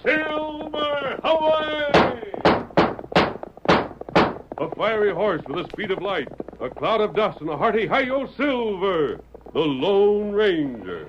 Silver! Away! A fiery horse with the speed of light, a cloud of dust, and a hearty hi-yo Silver, the Lone Ranger.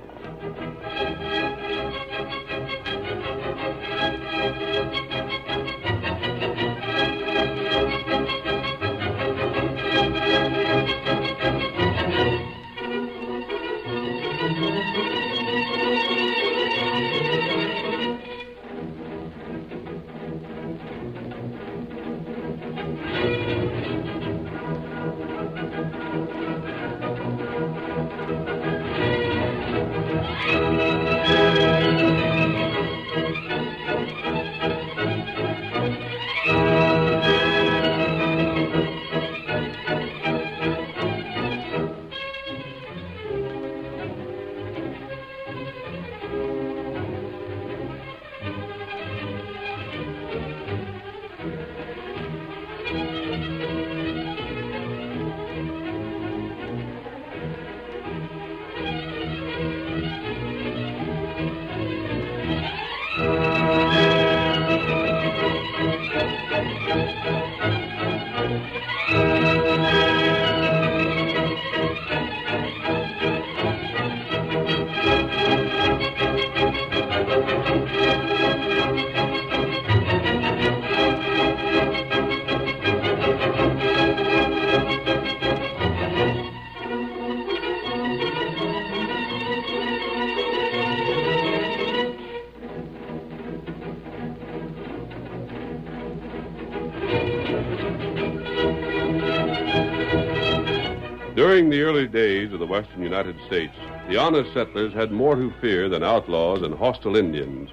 During the early days of the western United States, the honest settlers had more to fear than outlaws and hostile Indians.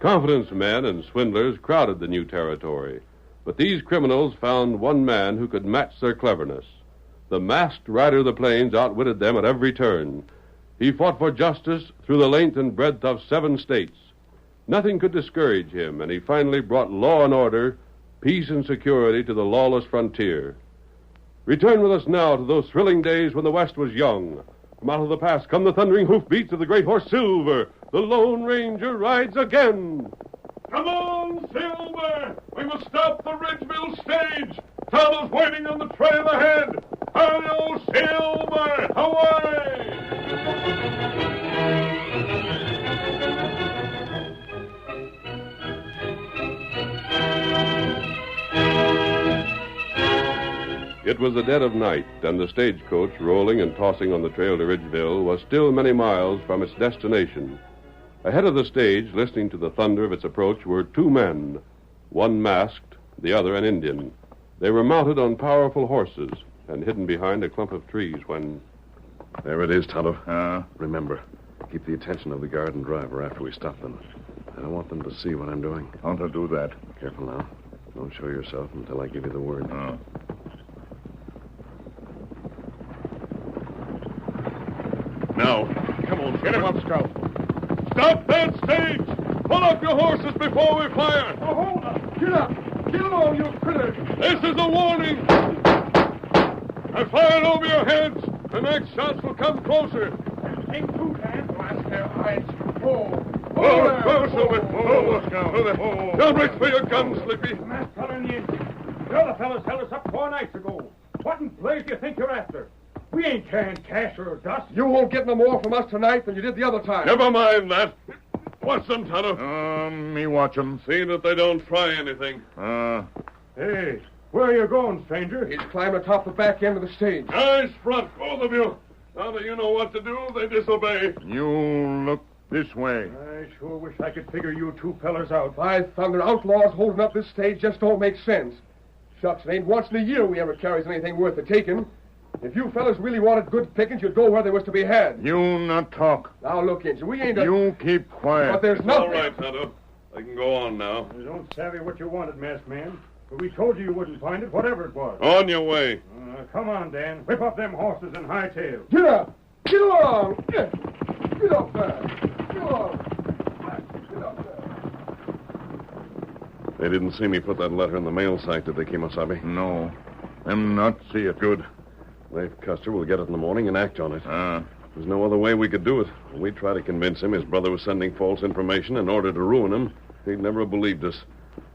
Confidence men and swindlers crowded the new territory, but these criminals found one man who could match their cleverness. The masked rider of the plains outwitted them at every turn. He fought for justice through the length and breadth of 7 states. Nothing could discourage him, and he finally brought law and order, peace and security to the lawless frontier. Return with us now to those thrilling days when the West was young. From out of the past come the thundering hoofbeats of the great horse Silver. The Lone Ranger rides again. Come on, Silver! We must stop the Ridgeville stage. Tom is waiting on the trail ahead. Hi-yo, Silver! Away! It was the dead of night, and the stagecoach, rolling and tossing on the trail to Ridgeville, was still many miles from its destination. Ahead of the stage, listening to the thunder of its approach, were 2 men, one masked, the other an Indian. They were mounted on powerful horses and hidden behind a clump of trees when... There it is, Tonto. Remember, keep the attention of the guard and driver after we stop them. I don't want them to see what I'm doing. How to do that? Careful now. Don't show yourself until I give you the word. Now, come on, get him up, Scout. Stop that stage! Pull up your horses before we fire! Oh, hold up! Get up! Get along, you critters! This is a warning! I fired over your heads. The next shots will come closer. Take 2 hands, blast their eyes. Oh, Silver! Don't reach for your guns, Slippy. Masked fellow in the engine. The other fellows held us up 4 nights ago. What in blazes do you think you're after? We ain't carrying cash or dust. You won't get no more from us tonight than you did the other time. Never mind that. Watch them, Tonto. Me watch them. See that they don't try anything. Hey, where are you going, stranger? He's climbing atop the back end of the stage. Eyes front, both of you. Now that you know what to do, they disobey. You look this way. I sure wish I could figure you 2 fellers out. By thunder, outlaws holding up this stage just don't make sense. Shucks, it ain't once in a year we ever carries anything worth the taking. If you fellas really wanted good pickings, you'd go where they was to be had. You not talk. Now, look, Injun, we ain't... You keep quiet. But there's nothing... All right, Tonto. I can go on now. You don't savvy what you wanted, masked man. But we told you wouldn't find it, whatever it was. On your way. Come on, Dan. Whip up them horses and hightail. Get up! Get along! Get up there! Get along! Get up there! They didn't see me put that letter in the mail sack, did they, Kemosabe? No. Them not see it. Good. Lafe Custer will get it in the morning and act on it. There's no other way we could do it. We try to convince him his brother was sending false information in order to ruin him. He'd never have believed us.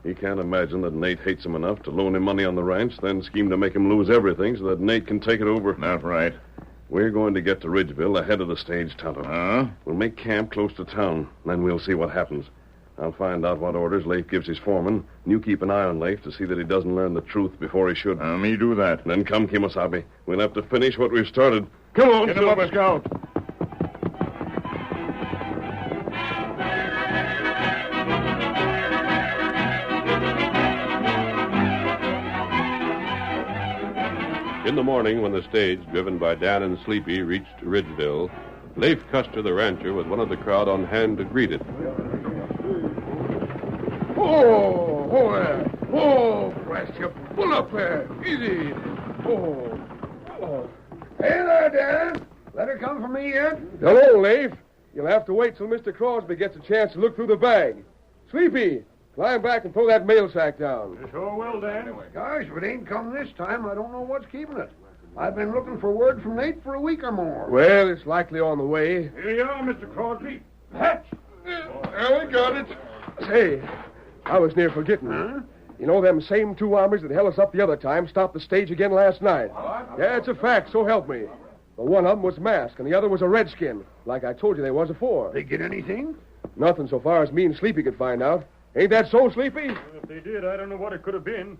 He can't imagine that Nate hates him enough to loan him money on the ranch, then scheme to make him lose everything so that Nate can take it over. Not right. We're going to get to Ridgeville ahead of the stage, Tonto. Huh? We'll make camp close to town, then we'll see what happens. I'll find out what orders Lafe gives his foreman, and you keep an eye on Lafe to see that he doesn't learn the truth before he should. Me do that. Then come, Kimosabe. We'll have to finish what we've started. Come on, Get him up, Silver. Scout. In the morning, when the stage, driven by Dan and Sleepy, reached Ridgeville, Lafe Custer, the rancher, was one of the crowd on hand to greet it. Oh, there. Oh, bless you. Pull up there. Easy. Oh. Hey there, Dan. Letter come from me yet? Hello, Lafe. You'll have to wait till Mr. Crosby gets a chance to look through the bag. Sleepy, climb back and throw that mail sack down. You sure will, Dan. Gosh, if it ain't come this time, I don't know what's keeping it. I've been looking for word from Nate for a week or more. Well, it's likely on the way. Here you are, Mr. Crosby. Hatch! I got it. Say, I was near forgetting. Huh? You know, them same two armies that held us up the other time stopped the stage again last night. Yeah, it's a fact, so help me. But one of them was masked, and the other was a redskin, like I told you they was afore. They get anything? Nothing so far as me and Sleepy could find out. Ain't that so, Sleepy? If they did, I don't know what it could have been.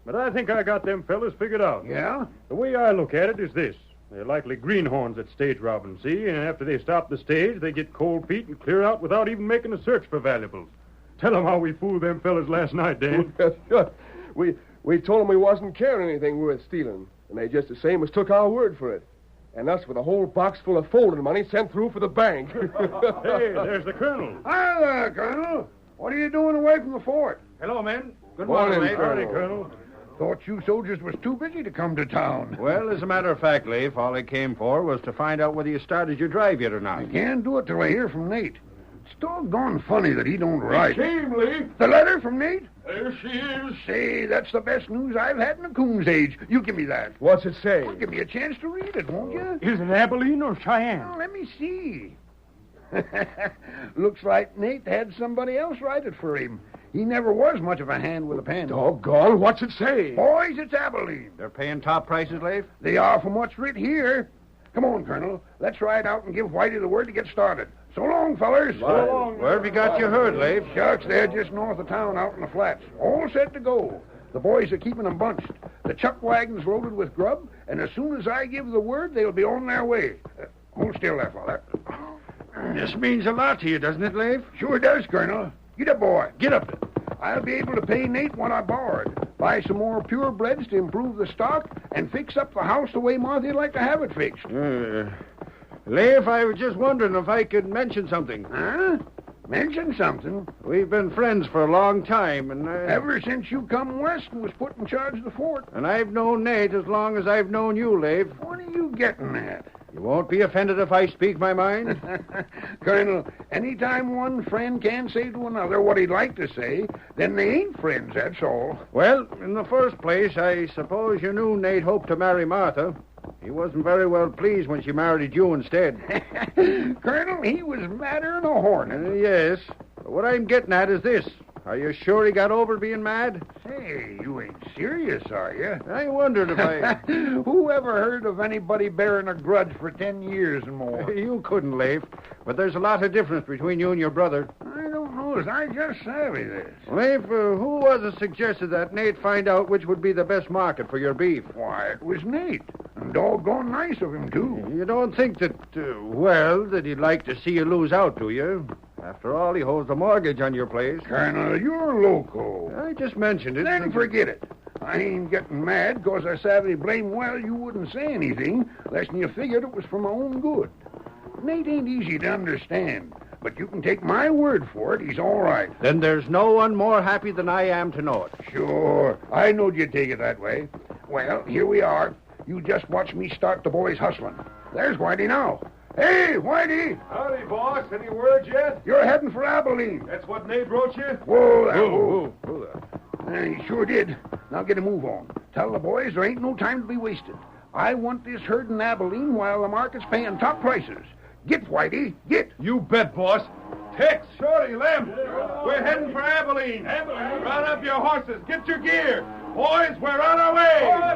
But I think I got them fellas figured out. Yeah? The way I look at it is this. They're likely greenhorns at stage robbing, see? And after they stop the stage, they get cold feet and clear out without even making a search for valuables. Tell them how we fooled them fellas last night, Dan. We told them we wasn't carrying anything worth stealing, and they just the same as took our word for it. And us with a whole box full of folding money sent through for the bank. Hey, there's the colonel. Hi there, Colonel. What are you doing away from the fort? Hello, men. Good Morning, morning, mate. Colonel. Howdy, Colonel. Thought you soldiers was too busy to come to town. Well, as a matter of fact, Lafe, all I came for was to find out whether you started your drive yet or not. I can't do it till I hear from Nate. It's doggone funny that he don't write. Came, Leaf. The letter from Nate? There she is. Say, that's the best news I've had in a coon's age. You give me that. What's it say? Well, give me a chance to read it, won't you? Is it Abilene or Cheyenne? Well, let me see. Looks like Nate had somebody else write it for him. He never was much of a hand with a pen. Doggone, what's it say? Boys, it's Abilene. They're paying top prices, Lafe? They are from what's writ here. Come on, Colonel. Let's ride out and give Whitey the word to get started. So long, fellers. So long. Where have you got your herd, Lafe? Shucks, they're just north of town out in the flats. All set to go. The boys are keeping them bunched. The chuck wagon's loaded with grub, and as soon as I give the word, they'll be on their way. Hold still there, fella. This means a lot to you, doesn't it, Lafe? Sure does, Colonel. Get up, boy. Get up. I'll be able to pay Nate what I borrowed. Buy some more purebreds to improve the stock, and fix up the house the way Marthy'd like to have it fixed. Lafe, I was just wondering if I could mention something. Huh? Mention something. We've been friends for a long time, and Ever since you come west and was put in charge of the fort. and I've known Nate as long as I've known you, Lafe. What are you getting at? You won't be offended if I speak my mind? Colonel, anytime one friend can't say to another what he'd like to say, then they ain't friends, that's all. Well, in the first place, I suppose you knew Nate hoped to marry Martha. He wasn't very well pleased when she married you instead. Colonel, he was madder than a hornet. Yes. But what I'm getting at is this. Are you sure he got over being mad? Say, you ain't serious, are you? I wondered if I... Who ever heard of anybody bearing a grudge for 10 years and more? You couldn't, Lafe. But there's a lot of difference between you and your brother. I don't know as I just savvy this. Lafe, who was it suggested that Nate find out which would be the best market for your beef? Why, it was Nate. And doggone nice of him, too. You don't think that, that he'd like to see you lose out, do you? After all, he holds a mortgage on your place. Colonel, you're loco. I just mentioned it. Then forget it. I ain't getting mad because I savvy blame well you wouldn't say anything less than you figured it was for my own good. Nate ain't easy to understand, but you can take my word for it, he's all right. Then there's no one more happy than I am to know it. Sure, I knowed you'd take it that way. Well, here we are. You just watch me start the boys hustling. There's Whitey now. Hey, Whitey! Howdy, boss. Any word yet? You're heading for Abilene. That's what Nate wrote you? Whoa, there, Who there? He sure did. Now get a move on. Tell the boys there ain't no time to be wasted. I want this herd in Abilene while the market's paying top prices. Get, Whitey, get. You bet, boss. Tex, Shorty, Lem, we're heading for Abilene. Round up your horses. Get your gear. Boys, we're on our way.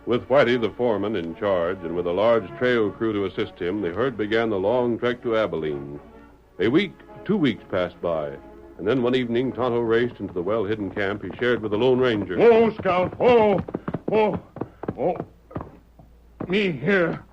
With Whitey, the foreman, in charge, and with a large trail crew to assist him, the herd began the long trek to Abilene. A week, 2 weeks passed by, and then one evening Tonto raced into the well-hidden camp he shared with the Lone Ranger. Oh, Scout. Oh. Me here,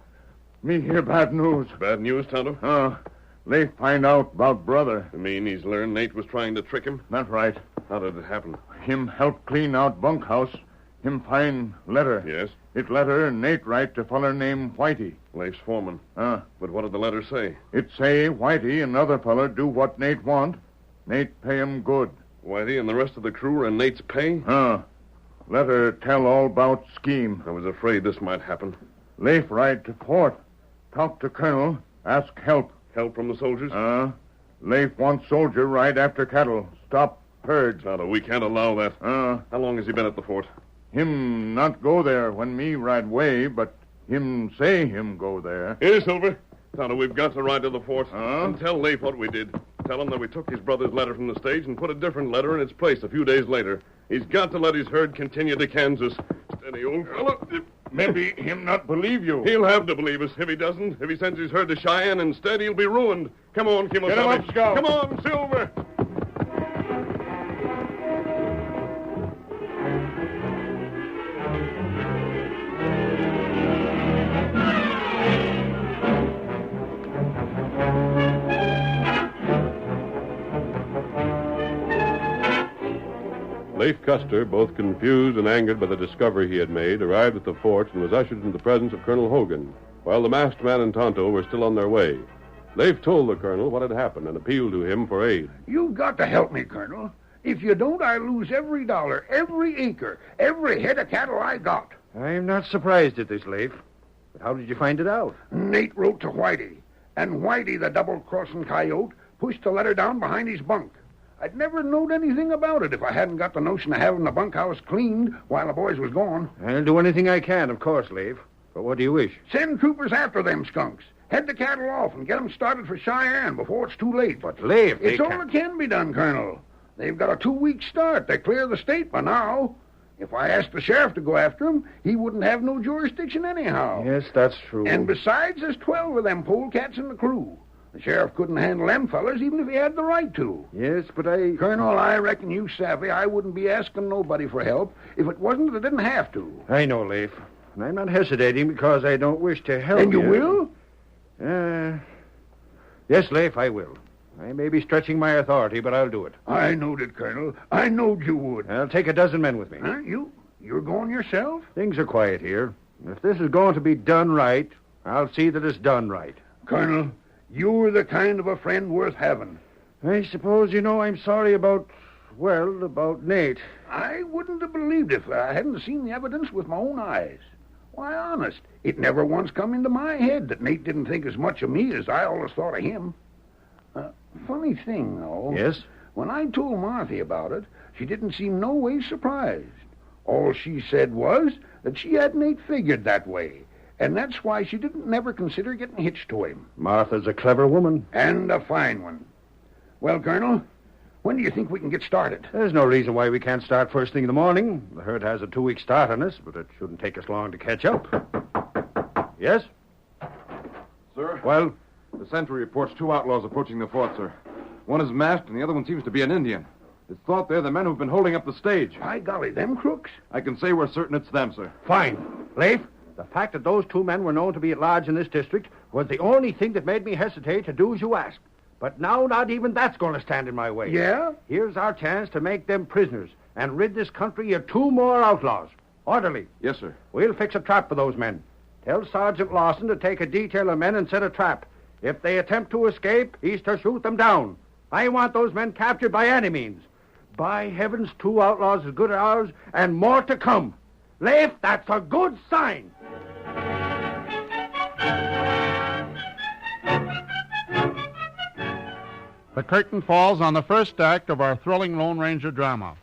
bad news. Bad news, Tonto? They find out about brother. You mean he's learned Nate was trying to trick him? That's right. How did it happen? Him help clean out bunkhouse. Him find letter. Yes? It letter Nate write to feller named Whitey. Lafe's foreman. But what did the letter say? It say Whitey and other feller do what Nate want. Nate pay him good. Whitey and the rest of the crew are in Nate's pay? Letter tell all about scheme. I was afraid this might happen. Lafe ride to fort. Talk to Colonel. Ask help. Help from the soldiers? Lafe want soldier ride after cattle. Stop herds. Tonto, we can't allow that. How long has he been at the fort? Him not go there when me ride way, but him say him go there. Here, Silver. Tonto, we've got to ride to the fort. And tell Lafe what we did. Tell him that we took his brother's letter from the stage and put a different letter in its place a few days later. He's got to let his herd continue to Kansas. Steady, old fellow. Maybe him not believe you. He'll have to believe us. If he doesn't, if he sends his herd to Cheyenne instead, he'll be ruined. Come on, Kimosabe. Get him up, Scout. Come on, Silver. Lafe Custer, both confused and angered by the discovery he had made, arrived at the fort and was ushered into the presence of Colonel Hogan, while the masked man and Tonto were still on their way. Lafe told the colonel what had happened and appealed to him for aid. You've got to help me, Colonel. If you don't, I lose every dollar, every acre, every head of cattle I got. I'm not surprised at this, Lafe. But how did you find it out? Nate wrote to Whitey, and Whitey, the double-crossing coyote, pushed the letter down behind his bunk. I'd never knowed anything about it if I hadn't got the notion of having the bunkhouse cleaned while the boys was gone. I'll do anything I can, of course, Lafe. But what do you wish? Send troopers after them skunks. Head the cattle off and get them started for Cheyenne before it's too late. But, Lafe, it's all that can be done, Colonel. They've got a 2-week start. They clear the state by now. If I asked the sheriff to go after him, he wouldn't have no jurisdiction anyhow. Yes, that's true. And besides, there's 12 of them polecats in the crew. The sheriff couldn't handle them fellers even if he had the right to. Yes, but Colonel, I reckon you savvy I wouldn't be asking nobody for help if it wasn't that I didn't have to. I know, Lafe. And I'm not hesitating because I don't wish to help And you will? Yes, Lafe, I will. I may be stretching my authority, but I'll do it. I knowed it, Colonel. I knowed you would. I'll take a dozen men with me. Huh? You're going yourself? Things are quiet here. If this is going to be done right, I'll see that it's done right. Colonel, you're the kind of a friend worth having. I suppose you know I'm sorry about Nate. I wouldn't have believed it if I hadn't seen the evidence with my own eyes. Why, honest, it never once come into my head that Nate didn't think as much of me as I always thought of him. Funny thing, though. Yes? When I told Marthy about it, she didn't seem no way surprised. All she said was that she had Nate figured that way, and that's why she didn't never consider getting hitched to him. Martha's a clever woman. And a fine one. Well, Colonel, when do you think we can get started? There's no reason why we can't start first thing in the morning. The herd has a 2-week start on us, but it shouldn't take us long to catch up. Yes? Sir? Well? The sentry reports 2 outlaws approaching the fort, sir. One is masked, and the other one seems to be an Indian. It's thought they're the men who've been holding up the stage. By golly, them crooks? I can say we're certain it's them, sir. Fine. Lafe, the fact that those 2 men were known to be at large in this district was the only thing that made me hesitate to do as you asked. But now not even that's going to stand in my way. Yeah? Here's our chance to make them prisoners and rid this country of 2 more outlaws. Orderly. Yes, sir. We'll fix a trap for those men. Tell Sergeant Lawson to take a detail of men and set a trap. If they attempt to escape, he's to shoot them down. I want those men captured by any means. By heavens, 2 outlaws as good as ours, and more to come. Lafe, that's a good sign. The curtain falls on the first act of our thrilling Lone Ranger drama.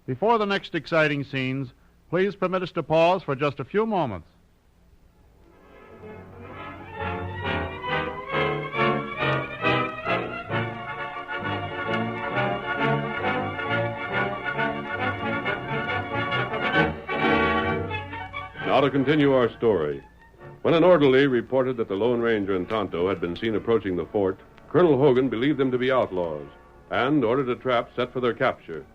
Before the next exciting scenes, please permit us to pause for just a few moments. Now to continue our story. When an orderly reported that the Lone Ranger and Tonto had been seen approaching the fort, Colonel Hogan believed them to be outlaws and ordered a trap set for their capture.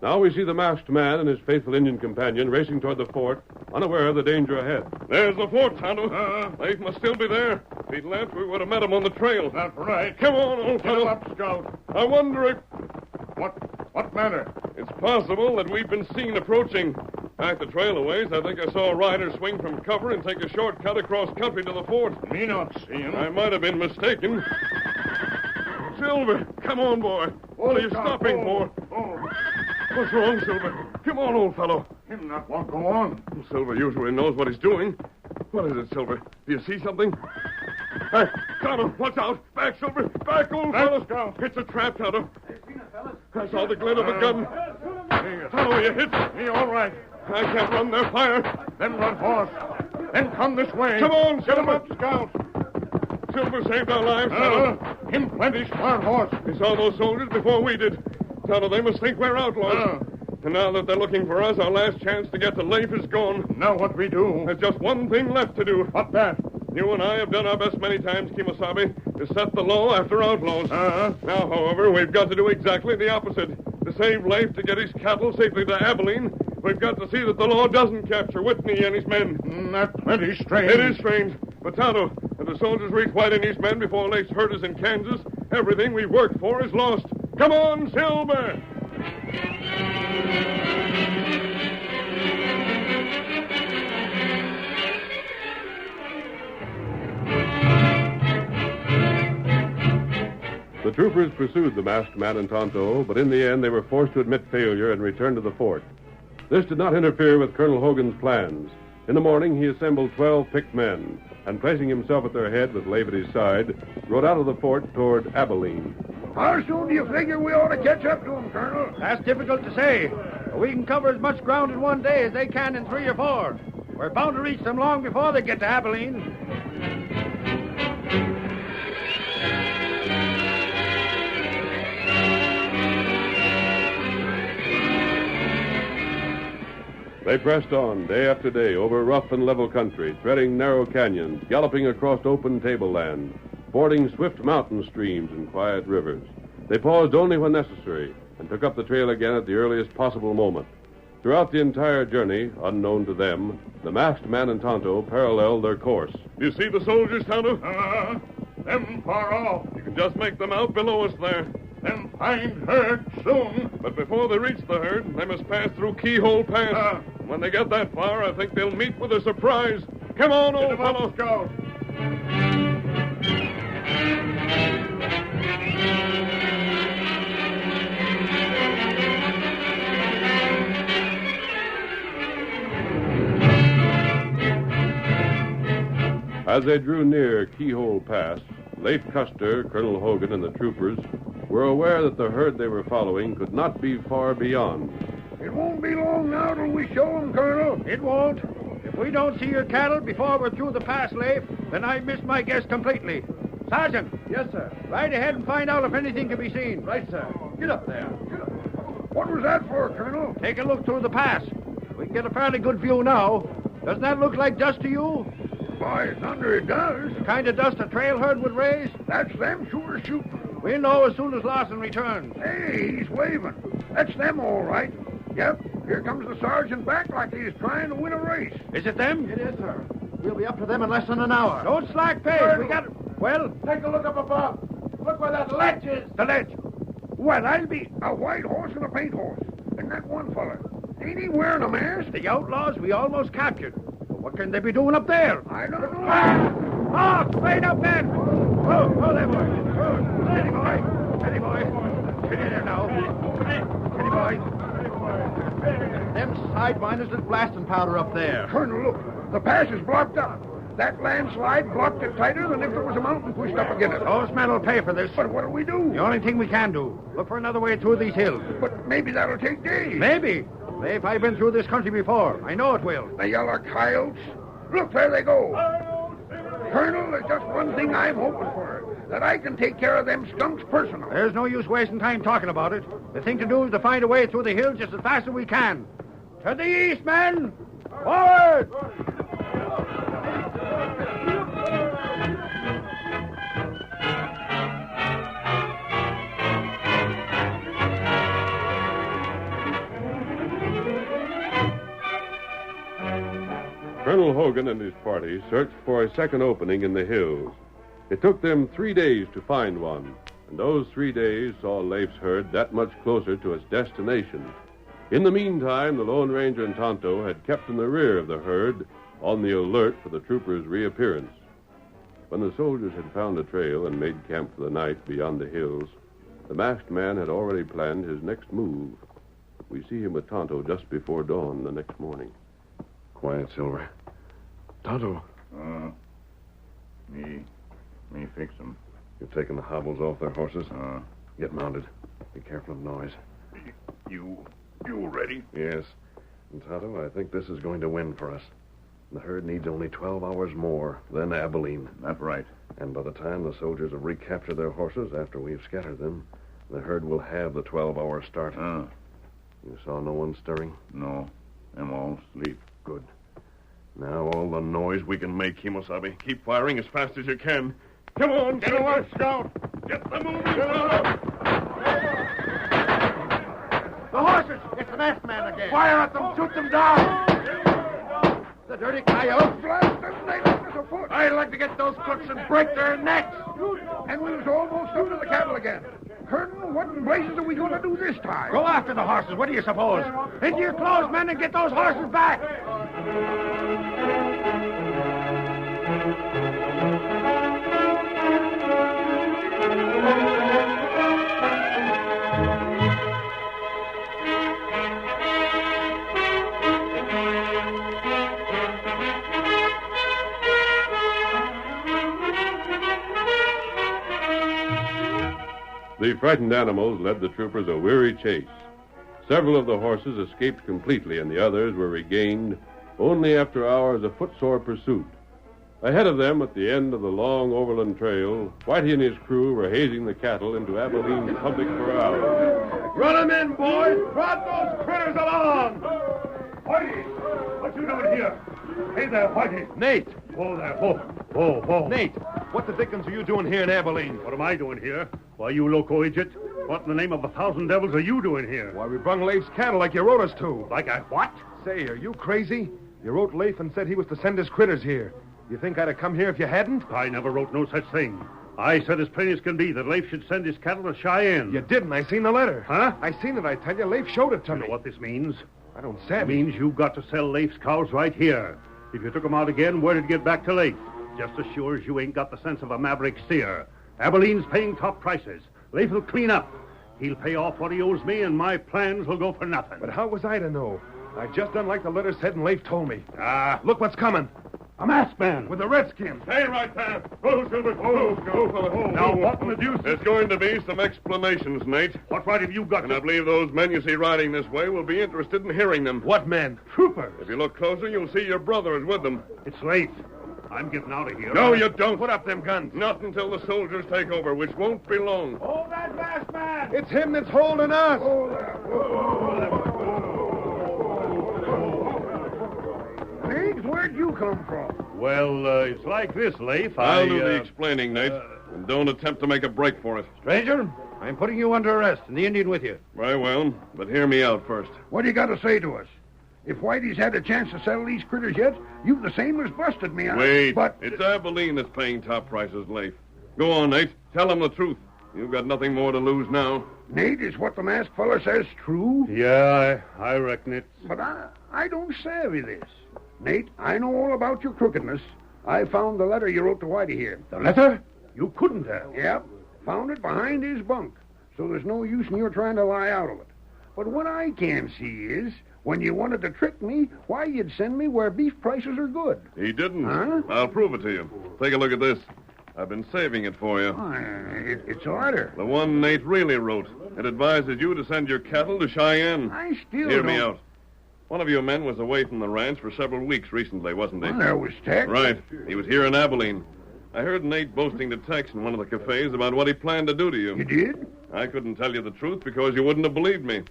Now we see the masked man and his faithful Indian companion racing toward the fort, unaware of the danger ahead. There's the fort, Tonto. Lafe must still be there. If he'd left, we would have met him on the trail. That's right. Come on, old Get him fellow. up, Scout. I wonder if... What matter? It's possible that we've been seen approaching. Back the trail a ways, I think I saw a rider swing from cover and take a shortcut across country to the fort. Me not see him. I might have been mistaken. Silver, come on, boy. What are you stopping for? What's wrong, Silver? Come on, old fellow. Him not want go on. Silver usually knows what he's doing. What is it, Silver? Do you see something? Hey, Tonto, watch out. Back, Silver. Back, old fellow. Scout. It's a trap, Tonto. I saw the glint of a gun. Tonto, you hit. Me all right. I can't run their fire. Then run horse. Then come this way. Come on, Get him Silver. up, Scout. Silver saved our lives, Tonto. Him plenty smart horse. We saw those soldiers before we did. Tonto, they must think we're outlaws. And now that they're looking for us, our last chance to get to Lafe is gone. Now what we do? There's just one thing left to do. What that? You and I have done our best many times, Kemosabe, to set the law after outlaws. Now, however, we've got to do exactly the opposite. To save Lafe, to get his cattle safely to Abilene, we've got to see that the law doesn't capture Whitney and his men. That's plenty strange. It is strange. But, Tonto, if the soldiers reach White and his men before Lafe's hurt us in Kansas, everything we've worked for is lost. Come on, Silver! The troopers pursued the masked man and Tonto, but in the end they were forced to admit failure and return to the fort. This did not interfere with Colonel Hogan's plans. In the morning, he assembled 12 picked men, and placing himself at their head with Lafe at his side, rode out of the fort toward Abilene. How soon do you figure we ought to catch up to them, Colonel? That's difficult to say. We can cover as much ground in one day as they can in 3 or 4. We're bound to reach them long before they get to Abilene. They pressed on day after day over rough and level country, threading narrow canyons, galloping across open tableland, fording swift mountain streams and quiet rivers. They paused only when necessary and took up the trail again at the earliest possible moment. Throughout the entire journey, unknown to them, the masked man and Tonto paralleled their course. Do you see the soldiers, Tonto? Them far off. You can just make them out below us there. Them find herd soon. But before they reach the herd, they must pass through Keyhole Pass. When they get that far, I think they'll meet with a surprise. Come on, old fellow. Scout. As they drew near Keyhole Pass, Lafe Custer, Colonel Hogan, and the troopers were aware that the herd they were following could not be far beyond. It won't be long now till we show them, Colonel. It won't. If we don't see your cattle before we're through the pass, Lafe, then I've missed my guess completely. Sergeant. Yes, sir. Ride ahead and find out if anything can be seen. Right, sir. Get up there. What was that for, Colonel? Take a look through the pass. We can get a fairly good view now. Doesn't that look like dust to you? By thunder, it does. The kind of dust a trail herd would raise? That's them sure shooting. We'll know as soon as Lawson returns. Hey, he's waving. That's them, all right. Yep, here comes the sergeant back like he's trying to win a race. Is it them? It is, sir. We'll be up to them in less than an hour. Don't slack pace. We got... Well? Take a look up above. Look where that ledge is. The ledge. Well, I'll be a white horse and a paint horse. And that one fella. Ain't he wearing a mask? The outlaws we almost captured. But what can they be doing up there? I don't know. Ah, straight up, man. Oh, there, boy. Oh, steady, boy. Steady, boy. Get in there now. Steady, boy. Them sidewinders is blasting powder up there. Colonel, look. The pass is blocked up. That landslide blocked it tighter than if there was a mountain pushed up against it. Those men will pay for this. But what'll we do? The only thing we can do, look for another way through these hills. But maybe that'll take days. Maybe. Lafe, I've been through this country before. I know it will. The yellow coyotes. Look, there they go. Colonel, there's just one thing I'm hoping for. That I can take care of them skunks personal. There's no use wasting time talking about it. The thing to do is to find a way through the hills just as fast as we can. To the east, men! Forward! Colonel Hogan and his party searched for a second opening in the hills. It took them 3 days to find one, and those 3 days saw Lafe's herd that much closer to its destination. In the meantime, the Lone Ranger and Tonto had kept in the rear of the herd, on the alert for the troopers' reappearance. When the soldiers had found a trail and made camp for the night beyond the hills, the masked man had already planned his next move. We see him with Tonto just before dawn the next morning. Quiet, Silver. Tonto. Me fix them. You've taken the hobbles off their horses? Get mounted. Be careful of noise. You ready? Yes. And Tonto, I think this is going to win for us. The herd needs only 12 hours more, then Abilene. That's right. And by the time the soldiers have recaptured their horses after we've scattered them, the herd will have the 12-hour start. You saw no one stirring? No. Them all sleep. Good. Now all the noise we can make, Kimosabe. Keep firing as fast as you can. Come on, Get away, Scout! Get the moving, fellow! The horses! It's the masked man again. Fire at them! Shoot them down! The dirty coyote! Blast them! They left us a foot! I'd like to get those crooks and break their necks! And we was almost up to the cattle again. Colonel, what in blazes are we going to do this time? Go after the horses. What do you suppose? Into your clothes, men, and get those horses back! The frightened animals led the troopers a weary chase. Several of the horses escaped completely, and the others were regained only after hours of footsore pursuit. Ahead of them, at the end of the long overland trail, Whitey and his crew were hazing the cattle into Abilene's public corral. Run 'em in, boys! Prod those critters along! Whitey, what you doing here? Hey there, Whitey. Nate! Whoa there, Whoa. Nate, what the dickens are you doing here in Abilene? What am I doing here? Why, you loco idiot. What in the name of 1,000 devils are you doing here? Why, we brung Lafe's cattle like you wrote us to. Like I what? Say, are you crazy? You wrote Lafe and said he was to send his critters here. You think I'd have come here if you hadn't? I never wrote no such thing. I said as plain as can be that Lafe should send his cattle to Cheyenne. You didn't. I seen the letter. Huh? I seen it, I tell you. Lafe showed it to You me. know what this means? I don't It savvy. means you've got to sell Lafe's cows right here. If you took 'em out again, where'd it get back to Lafe? Just as sure as you ain't got the sense of a maverick steer. Abilene's paying top prices. Lafe will clean up. He'll pay off what he owes me, and my plans will go for nothing. But how was I to know? I just done like the letter said and Lafe told me. Ah, Look what's coming. a masked man. With the Redskins. Stay right there. Go, Silver. Go. Now, what in the deuce? There's going to be some explanations, Nate. What right have you got And I to... believe those men you see riding this way will be interested in hearing them. What men? Troopers. If you look closer, you'll see your brother is with them. It's late. I'm getting out of here. No, you don't. Put up them guns. Not until the soldiers take over, which won't be long. Hold that masked man! It's him that's holding us. Nate, where'd you come from? Well, it's like this, Lafe. I'll do the explaining, Nate. And don't attempt to make a break for it. Stranger, I'm putting you under arrest, and the Indian with you. Very well, but hear me out first. What do you got to say to us? If Whitey's had a chance to settle these critters yet, you've the same as busted me. Wait. But It's Abilene that's paying top prices, Lafe. Go on, Nate. Tell them the truth. You've got nothing more to lose now. Nate, is what the masked fella says true? Yeah, I reckon it's... But I don't savvy this. Nate, I know all about your crookedness. I found the letter you wrote to Whitey here. The letter? You couldn't have. Yep. Found it behind his bunk. So there's no use in your trying to lie out of it. But what I can see is When you wanted to trick me, why, you'd send me where beef prices are good. He didn't. Huh? I'll prove it to you. Take a look at this. I've been saving it for you. It's a letter. The one Nate really wrote. It advises you to send your cattle to Cheyenne. I still Hear don't... me out. One of your men was away from the ranch for several weeks recently, wasn't he? Well, there was Tex. Right. He was here in Abilene. I heard Nate boasting to Tex in one of the cafes about what he planned to do to you. You did? I couldn't tell you the truth because you wouldn't have believed me.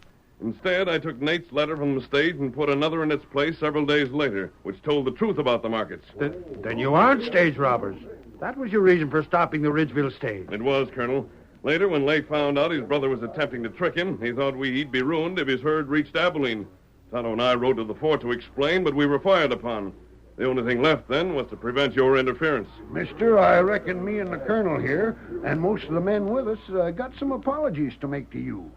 Instead, I took Nate's letter from the stage and put another in its place several days later, which told the truth about the markets. Then you aren't stage robbers. That was your reason for stopping the Ridgeville stage. It was, Colonel. Later, when Lafe found out his brother was attempting to trick him, he thought he'd be ruined if his herd reached Abilene. Tonto and I rode to the fort to explain, but we were fired upon. The only thing left then was to prevent your interference. Mister, I reckon me and the colonel here, and most of the men with us, got some apologies to make to you.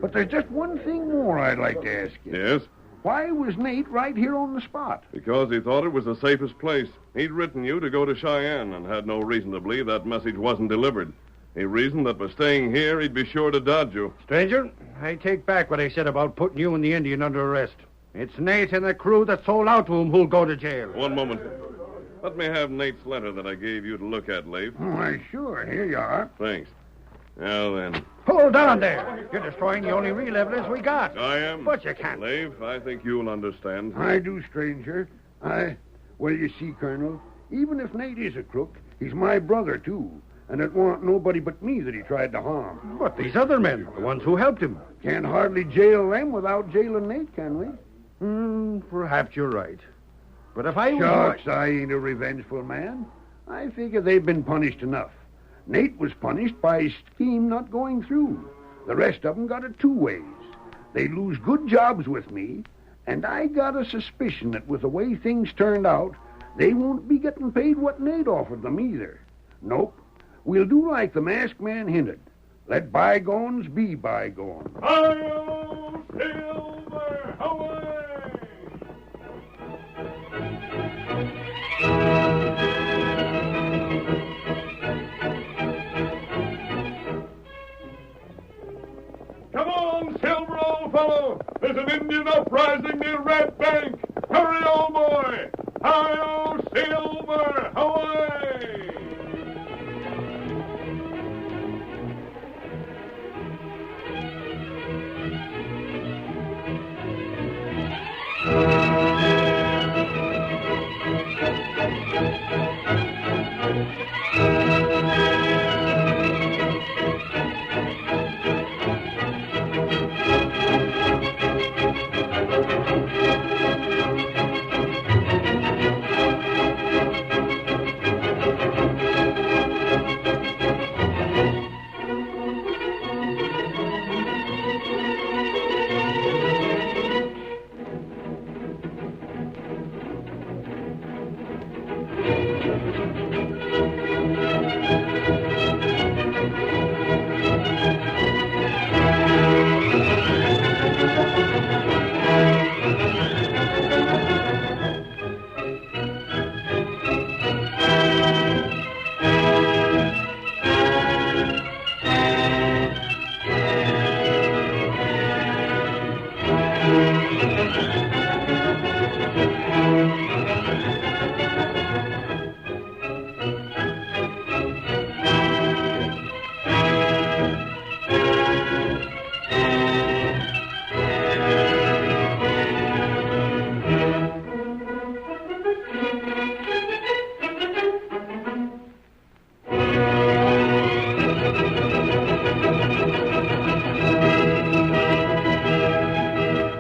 But there's just one thing more I'd like to ask you. Yes? Why was Nate right here on the spot? Because he thought it was the safest place. He'd written you to go to Cheyenne and had no reason to believe that message wasn't delivered. He reasoned that by staying here, he'd be sure to dodge you. Stranger, I take back what I said about putting you and the Indian under arrest. It's Nate and the crew that sold out to him who'll go to jail. One moment. Let me have Nate's letter that I gave you to look at, Lafe. Why, sure. Here you are. Thanks. Now then. Hold on there. You're destroying the only real evidence we got. I am. But you can't. Lafe, I think you'll understand. I do, stranger. Well, you see, Colonel, even if Nate is a crook, he's my brother, too. And it warn't nobody but me that he tried to harm. But these other men, the ones who helped him. Can't hardly jail them without jailing Nate, can we? Perhaps you're right. But if I Shucks, I ain't a revengeful man. I figure they've been punished enough. Nate was punished by his scheme not going through. The rest of them got it two ways. They lose good jobs with me, and I got a suspicion that with the way things turned out, they won't be getting paid what Nate offered them either. Nope. We'll do like the masked man hinted. Let bygones be bygones. Hi-yo, Silver, away! Come on, Silver, old fellow. There's an Indian uprising near Red Bank. Hurry, old boy. Hi-yo, Silver, away!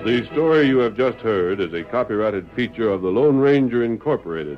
The story you have just heard is a copyrighted feature of the Lone Ranger Incorporated.